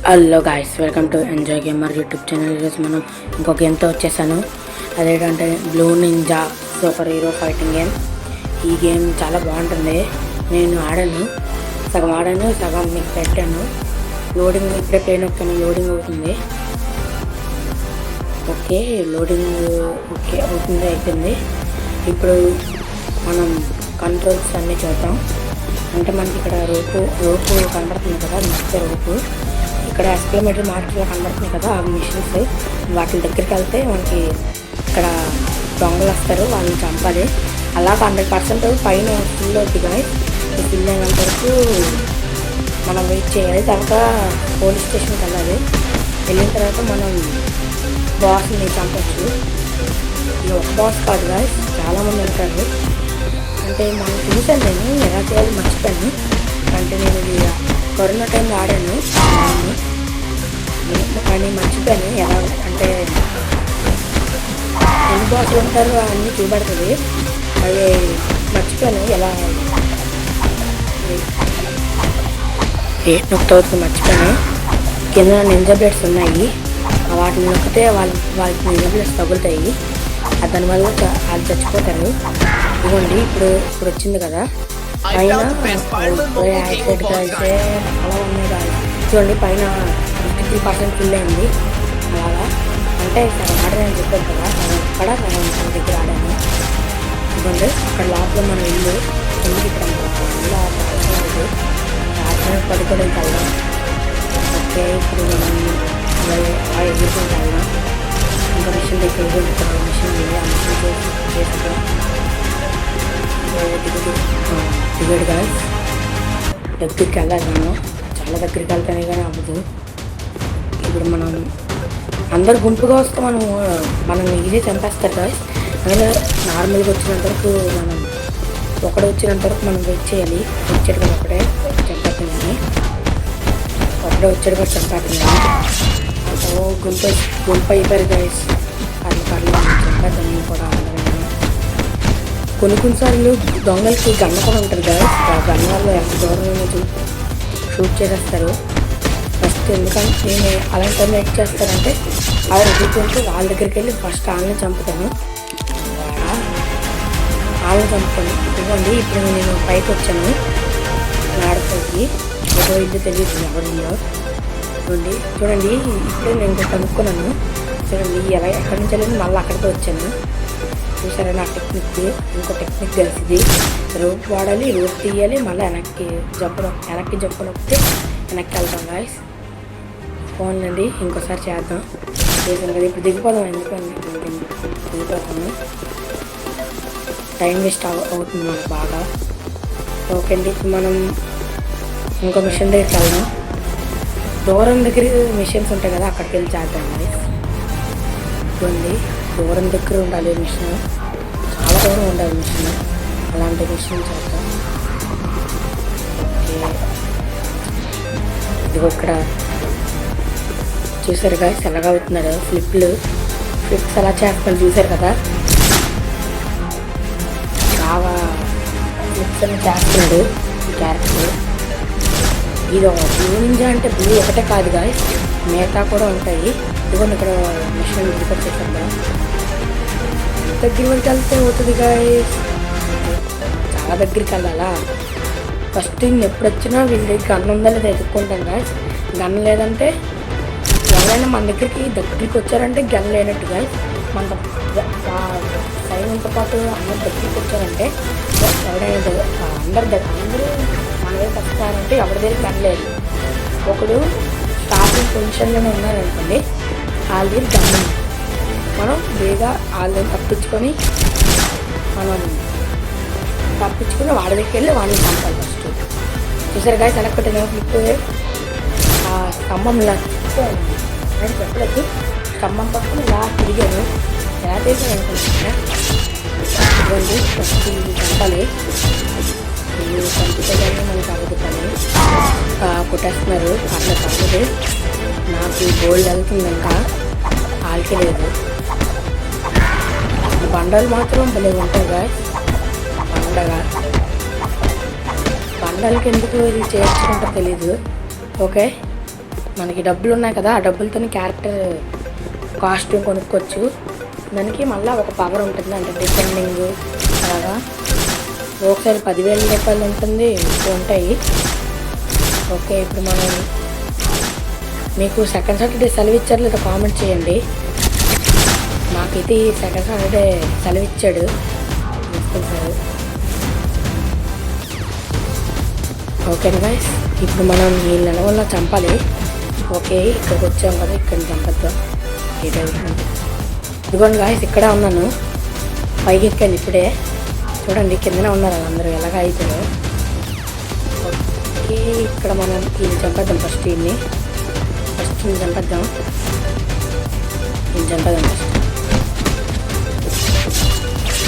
Hello guys, welcome to enjoy gamer YouTube channel. ఈరోజు మనం ఇంకొక గేమ్తో వచ్చేసాను. అదేంటంటే blue ninja super hero fighting game. ఈ గేమ్ చాలా బాగుంటుంది. నేను సగం మీకు పెట్టాను. లోడింగ్ ఇప్పుడే ప్లే నొక్కాను, లోడింగ్ అవుతుంది. ఓకే అయిపోయింది. ఇప్పుడు మనం కంట్రోల్స్ అన్నీ చూద్దాం. అంటే మనకి ఇక్కడ రోపు కనబడుతుంది కదా, నచ్చే రోపు. ఇక్కడ ఎక్స్ప్లమేటరీ మార్కులు కనబడుతుంది కదా, ఆ మిషన్స్. వాటి దగ్గరికి వెళ్తే మనకి ఇక్కడ దొంగలు వస్తారు, వాళ్ళని చంపాలి. అలా 100% పైన ఫిల్ అవుతుంది కానీ ఫిల్ అయినంత వరకు మనం వెయిట్ చేయాలి. తర్వాత పోలీస్ స్టేషన్కి వెళ్ళాలి. వెళ్ళిన తర్వాత మనం బాస్ని చంపచ్చు. ఇది ఒక బాస్ కాదు కానీ చాలామంది ఉంటారు. అంటే మనం చూసాను, నేను ఎలా చేయాలి మర్చిపోయాను. అంటే నేను ఇది కరోనా టైంలో ఆడాను కానీ మర్చిపోయాను ఎలా. అంటే ఎన్ని బాసులు ఉంటారు అన్నీ చూపెడుతుంది, అది మర్చిపోయాను ఎలా నొక్కుతుంది మర్చిపోయాను. కింద నింజా బ్లేడ్స్ ఉన్నాయి, వాటిని నొక్కితే వాళ్ళకి నింజా బ్లేడ్స్ తగులుతాయి. దానివల్ల వాళ్ళు చచ్చిపోతారు. ఇదిగోండి ఇప్పుడు వచ్చింది కదా పైన యాక్సిడెంట్గా అయితే అలా ఉన్నాయి కాదు. చూడండి పైన 50% ఫిల్ అయింది. అలాగా అంటే సగం ఆడని చెప్పాను కదా, అక్కడ సగం దగ్గర ఆడాను. ఇదిగోండి అక్కడ లోపల మనం ఇల్లు ఇక్కడ ఇల్లు ఆడడానికి పడుకోవడానికి వెళ్దాం. ఓకే ఇప్పుడు మనం ఎదుర్కొంటే వెళ్దాం. ఇంకా మిషన్ దగ్గర మిషన్ ఉంది, ఆ మిషన్ చేసాక దిగడు కాదు. దగ్గరికి వెళ్ళాలి, మనం చాలా దగ్గరికి వెళ్తానే కానీ అవ్వదు. ఇప్పుడు మనం అందరు గుంపుగా వస్తే మనం ఈజీ చంపేస్తారు కదా. అలాగే నార్మల్గా వచ్చినంత వరకు వచ్చినంత వరకు మనం వెయిట్ చేయాలి. వచ్చాడు కదా ఒకడే చంపేస్తున్నాను, ఒకడే వచ్చాడు కూడా చంపేస్తున్నాను. గుంపు అయిపోయారు గైస్. పర్లేదు చంపేద్దాం కూడా. కొన్నిసార్లు దొంగలకి గన్న కూడా ఉంటుంది కదా, ఆ గన్న వాళ్ళు ఎంత దూరం షూట్ చేసేస్తారు ఫస్ట్. ఎందుకంటే నేను అలాంటి టైంలో ఏం చేస్తారంటే అలా ఎదుర్కొంటూ వాళ్ళ దగ్గరికి వెళ్ళి ఫస్ట్ వాళ్ళని చంపుతాను. ఇవ్వండి ఇప్పుడు నేను పైకి వచ్చాను నాడపైకి. ఏదో ఇల్లు తెలియదు ఎవరిలో. చూడండి ఇప్పుడే నేను కనుక్కున్నాను. చూడండి ఎలా ఎక్కడి నుంచి వెళ్ళి మళ్ళీ అక్కడికి వచ్చాను. చూసారా నా టెక్నిక్? ఇంకో టెక్నిక్ తెలిసింది. రోప్ వాడాలి, రోప్ తీయాలి, మళ్ళీ వెనక్కి జంపనొక్కితే వెనక్కి వెళ్తాం గాయస్. ఫోన్లండి ఇంకోసారి చేద్దాం. చేసాను కదా, ఇప్పుడు దిగిపోదాం. ఎందుకండి దిగిపోతాము, టైం వేస్ట్ అవుతుంది మనకు బాగా. ఓకే అండి, ఇప్పుడు మనం ఇంకో మిషన్ దగ్గరికి వెళ్దాం. దూరం దగ్గర మిషన్స్ ఉంటాయి కదా, అక్కడికి వెళ్ళి చేద్దాం గాయస్. ఇవ్వండి దూరం దగ్గర ఉండాలి మిషన్, చాలా దూరం ఉండాలి మిషన్. అలాంటి మిషన్ చేద్దాం. ఓకే ఇదిగో ఇక్కడ చూసారు కదా ఎలాగా అవుతున్నారు ఫ్లిప్స్ అలా చేస్తాను చూసారు కదా. బాగా ఫ్లిప్స్ అని చేస్తున్నాడు క్యారెక్టర్. ఇది బ్లూ నింజా అంటే బ్లూ ఒకటే కాదు కదా, మిగతా కూడా ఉంటాయి. ఇదిగోండి ఇక్కడ మిషన్ రిపేర్ చేశారు కదా. దగ్గర వరకు వెళ్తే అవుతుంది గాయస్, చాలా దగ్గరికి వెళ్ళాలా. ఫస్ట్ ఎప్పుడు వచ్చినా వీళ్ళ దగ్గర గన్ ఉందా లేదా ఎదుర్కొంటాం గాయస్. గన్ లేదంటే ఎవరైనా మన దగ్గరికి వచ్చారంటే గన్ లేనట్టు గాయస్. మన సైన్యంతో పాటు అందరు దగ్గరికి వచ్చారంటే ఎవరైనా అందరూ మనమే వస్తారంటే ఎవరి దగ్గర గన్ లేదు. ఒకడు స్టార్టింగ్ పొజిషన్లోనే ఉన్నారనుకోండి, వాళ్ళ దగ్గర గన్ ఉంది. మనం వేగా వాళ్ళని తప్పించుకొని వాడి దగ్గరికి వెళ్ళి వాళ్ళని చంపాలి ఫస్ట్. చూసారు గాయస్ ఎలా కొట్టిన ఫ్లిప్. ఆ స్తంభం ఇలా చెప్పలేదు, స్తంభం పట్టుకుని ఇలా తిరిగాను. ఎలా చేసాను అనుకుంటున్నా. ఇవ్వండి ఫస్ట్ చంపాలి. చంపితే కానీ మనకి అవ్వదు పని. కొట్టేస్తున్నారు అట్లా తప్పదు. నాకు గోల్డ్ వెళ్తుంది ఇంకా, వాళ్ళకి లేదు. బండలు మాత్రం భలే ఉంటాయి కదా. బండలకి ఎందుకు ఇది చేర్చుకుంటా తెలీదు. ఓకే మనకి డబ్బులు ఉన్నాయి కదా, ఆ డబ్బులతో క్యారెక్టర్ కాస్ట్యూమ్ కొనుక్కోవచ్చు. దానికి మళ్ళీ ఒక పవర్ ఉంటుంది, అంటే డిఫెండింగ్ అలాగా. ఒకసారి 10,000 రూపాయలు ఉంటుంది, ఉంటాయి. ఓకే, ఇప్పుడు మనం మీకు సెకండ్ సాటర్డే సెలవు ఇచ్చారు లేదా కామెంట్ చేయండి. మాకైతే సెకండ్ సాటర్డే సెలవు ఇచ్చాడు సార్. ఓకేనా గైస్, ఇప్పుడు మనం ఈ నెల వల్ల చంపాలి. ఓకే, ఇక్కడికి వచ్చాం కదా, ఇక్కడిని చంపద్దాం. ఇదిగోండి గాయస్, ఇక్కడే ఉన్నాను. పైకి ఎక్కాను ఇప్పుడే. చూడండి కిందనే ఉన్నారు అందరూ, ఎలాగ అయిపోయారు. ఓకే, ఇక్కడ మనం ఇది చంపేద్దాం. ఫస్ట్ దీన్ని చంపేద్దాం.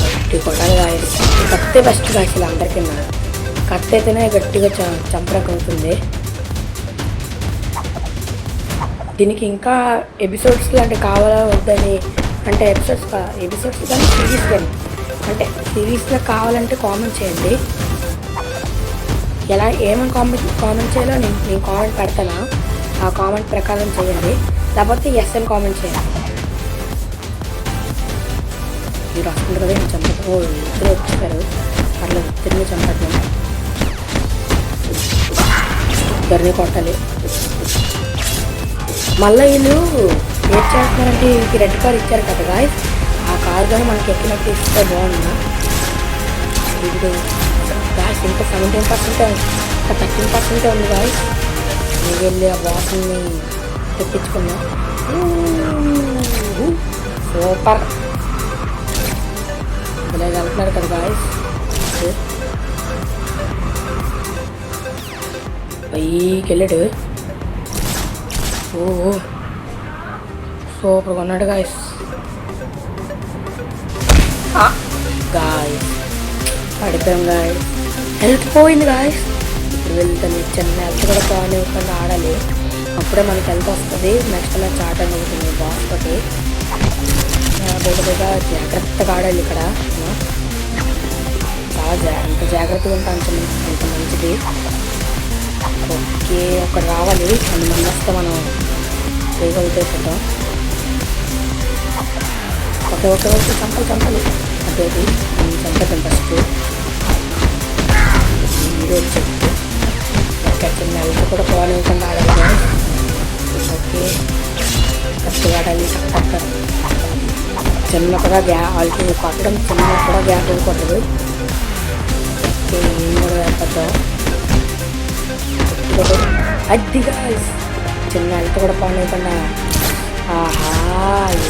గట్టి కొట్టాలి గాయస్. కత్తే ఫస్ట్ గాయస్, ఇలా అందరికీ కత్తి అయితేనే గట్టిగా చంపడానికి అవుతుంది. దీనికి ఇంకా ఎపిసోడ్స్ లాంటివి కావాలా వద్దని, అంటే ఎపిసోడ్స్ కానీ సిరీస్ కానీ, అంటే సిరీస్లో కావాలంటే కామెంట్ చేయండి. ఏమని కామెంట్ చేయాలో నేను కామెంట్ పెడతాను. ఆ కామెంట్ ప్రకారం చేయండి, లేకపోతే ఎస్ అని కామెంట్ చేయండి. మీరు వస్తుంది కదా, నేను చంపేద్దాం. ఇద్దరు వచ్చేసారు, అట్లా ఇద్దరిని చంపేద్దాం. ఇద్దరిని కొట్టాలి. మళ్ళీ వీళ్ళు ఏం చేస్తున్నారంటే, వీళ్ళకి రెడ్ కార్ ఇచ్చారు కదా గాయస్, ఆ కార్ కానీ మనకి ఎక్కినట్టు ఇస్తే బాగుంది. ఇప్పుడు గాయస్ ఇంకా 17%, ఇంకా 13% ఉంది గాయస్. నేను వెళ్ళి ఆ బాస్ని తెప్పించుకున్నాం. సూపర్, ఇలా వెళ్తున్నారు కదా గాయస్. పైకి వెళ్ళాడు. ఓ సూపర్గా ఉన్నాడు గాయస్. గాయస్ పడిపోయాం గాయస్, హెల్త్ పోయింది గాయస్. ఇప్పుడు వెళ్తాను, చిన్న హెల్త్ కూడా పోనివ్వకుండా ఆడాలి, అప్పుడే మనకి హెల్త్ వస్తుంది. నెక్స్ట్ మ్యాచ్ ఆడడం అవుతుంది బాస్ తోటి. దగ్గరగా జాగ్రత్తగా ఆడాలి ఇక్కడ. చాలా ఎంత జాగ్రత్తగా ఉంటా అంత మంచిది. ఓకే, అక్కడ రావాలి, 2 మంది వస్తే మనం వేగవుతాం. ఓకే ఓకే ఓకే, చంపాలి. అదేది చంపేద్దాం ఫస్ట్. హీరో చెట్టు ఓకే, చిన్న హెల్త్ కూడా పోనివ్వకుండా ఆడాలి. ఓకే, కరెక్ట్గా ఆడాలి. చిన్నగా వాళ్ళకి కొట్టడం, చిన్నగా గ్యాప్ కొట్టదు. ఓకే, ఏం కూడా వేపద్దాం. అది గాయస్, చిన్న హెల్త్ కూడా పోనివ్వకుండా. ఆహా,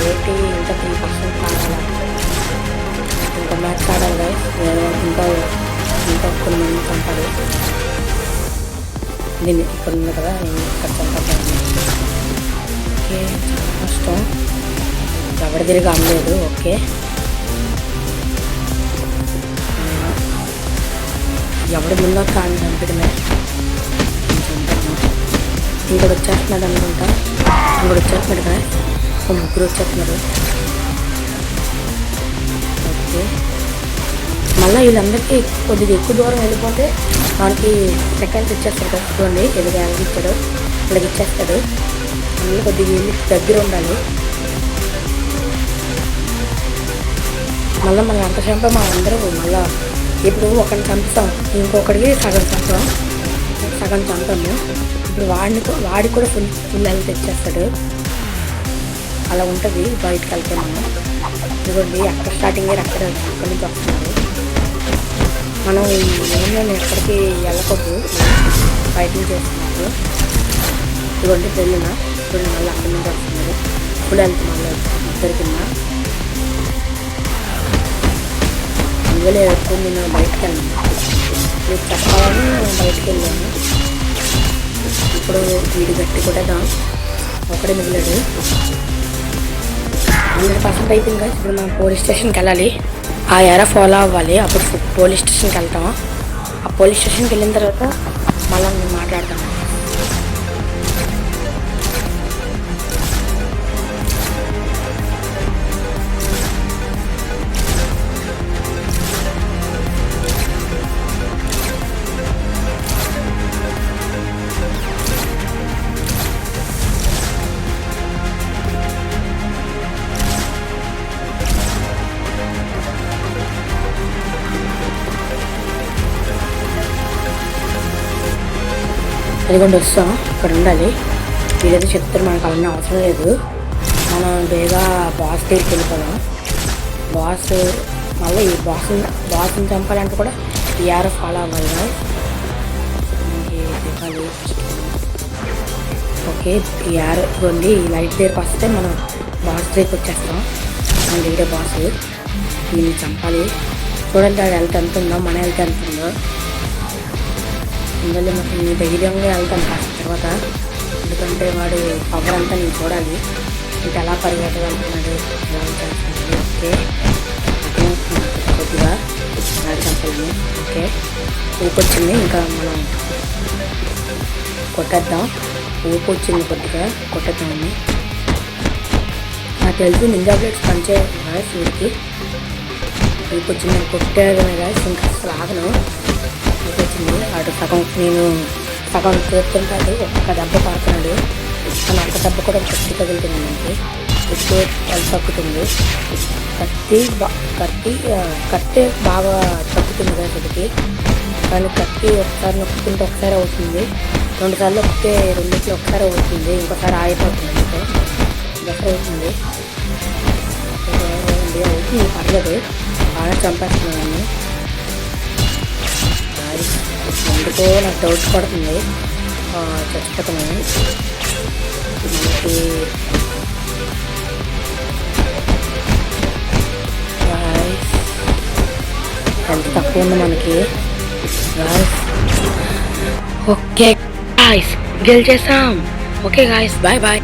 ఏంటి ఇంకా 3% కావాలా? ఇంకా మ్యాచ్ ఆడాలి గాయస్. ఇంకా కొన్ని మంది చంపాలి. దీన్ని ఇక్కడ ఉంది కదా, నేను ఇక్కడ చంపాను. ఓకే, చాలా కష్టం, ఎవరి తిరిగి అమ్మలేదు. ఓకే, ఎవరి ముందో కానీ చంపడమే. ఇంకోటి వచ్చేస్తున్నాడు అనుకుంటా, కదా, 3 వచ్చేస్తున్నారు. ఓకే, మళ్ళీ వీళ్ళందరికీ కొద్దిగా ఎక్కువ దూరం వెళ్ళిపోతే మనకి సెకండ్స్ ఇచ్చేస్తాడు కదా. చూడండి ఎదుగు ఇచ్చాడు, ఇలాగ ఇచ్చేస్తాడు. మళ్ళీ కొద్దిగా వీళ్ళు దగ్గర ఉండాలి. మళ్ళీ మనం అంత చంప మా అందరూ మళ్ళీ ఇప్పుడు ఒకరిని చంపుతాం, ఇంకొకరికి సగం చంపాము. ఇప్పుడు వాడికి కూడా ఫుల్ హెల్త్ ఇచ్చేస్తాడు. అలా ఉంటుంది బయటకు వెళ్తే మనం. ఇదిగోండి అక్కడ స్టార్టింగ్ అక్కడి నుంచి వస్తున్నారు. మనం ఏమైనా ఎక్కడికి వెళ్ళకూడదు, ఫైటింగ్ చేస్తున్నారు. ఇదిగోండి వెళ్ళిన ఇప్పుడు మళ్ళీ అక్కడి నుంచి వస్తున్నారు. ఫుల్ హెల్త్ మళ్ళీ ఇద్దరి కింద. అందువల్ల ఎక్కువ నేను బయటకు వెళ్ళాను, మీకు చెప్పాలని బయటకు వెళ్ళాను. ఇప్పుడు వీడి గట్టి కొట్టేద్దాం. ఒకడే మిగిలాడు. 100% అయిపోయింది కదా. ఇప్పుడు మనం పోలీస్ స్టేషన్కి వెళ్ళాలి, ఆ ఎరా ఫాలో అవ్వాలి. అప్పుడు పోలీస్ స్టేషన్కి వెళ్తాము. ఆ పోలీస్ స్టేషన్కి వెళ్ళిన తర్వాత మళ్ళీ మేము మాట్లాడతాము. అదిగోండి వస్తాం, ఇక్కడ ఉండాలి. వీళ్ళేదో చెప్తారు, మనకు అవన్నీ అవసరం లేదు. మనం బేగా బాస్ దగ్గరికి వెళ్ళిపోదాం. బాస్ మళ్ళీ ఈ బాస్ని చంపాలంటే కూడా ఈ యారో ఫాలో అవ్వాలి కదా. ఓకే, ఈ యారో ఇవ్వండి, ఈ లైట్ దగ్గరికి వస్తే మనం బాస్ దగ్గరికి వచ్చేస్తాం. మన దగ్గర బాస్ దీన్ని చంపాలి. చూడండి వాడు హెల్త్ ఎంత ఉందో, మన హెల్త్ ఎంత ఉందో. అందువల్ల మాకు నేను ధైర్యంగా వెళ్తాను కాస్త తర్వాత, ఎందుకంటే వాడు పవర్ అంతా నేను చూడాలి. ఇంకా ఎలా పరిగెత్తగలుగుతున్నాడు, ఎలా చేస్తున్నాడు. ఓకే, కొద్దిగా చంపాలని. ఓకే, ఊపు వచ్చింది, ఇంకా మనం కొట్టేద్దాం. ఊపు వచ్చింది, కొద్దిగా కొట్టేద్దామని. నాకు తెలిసి నింజా బ్లేడ్స్ పంచే గాయస్ వీడికి. ఊపు వచ్చింది, కొట్టేయడమే గాయస్, ఇంకా అసలు ఆగను. ఊపు వచ్చింది, వాడు నేను సగం చేస్తుంటాడు, ఒక్క దెబ్బ పడుతున్నాడు. కానీ అంత దెబ్బ కూడా కత్తి తగులుతుంది, మనకి ఎక్కువ హెల్త్ తగ్గుతుంది. కత్తి బాగా తగ్గుతుంది కదా వీటికి. కానీ కత్తి ఒకసారి నొక్కుంటే ఒకసారి అవుతుంది, 2 సార్లు నొక్కితే రెండింటిలో ఒకసారి అవుతుంది, ఇంకోసారి ఆగిపోతుంది. ఇంకోసారి అవుతుంది పర్లేదు, బాగా చంపేస్తున్నాను. ఎందుకో నాకు డౌట్ పడుతుంది, చచ్చిపోతున్నాను. మనకి హెల్త్ తక్కువ ఉంది మనకి. ఓకే గాయ్స్, గెలిచేసాం. Okay guys, bye bye.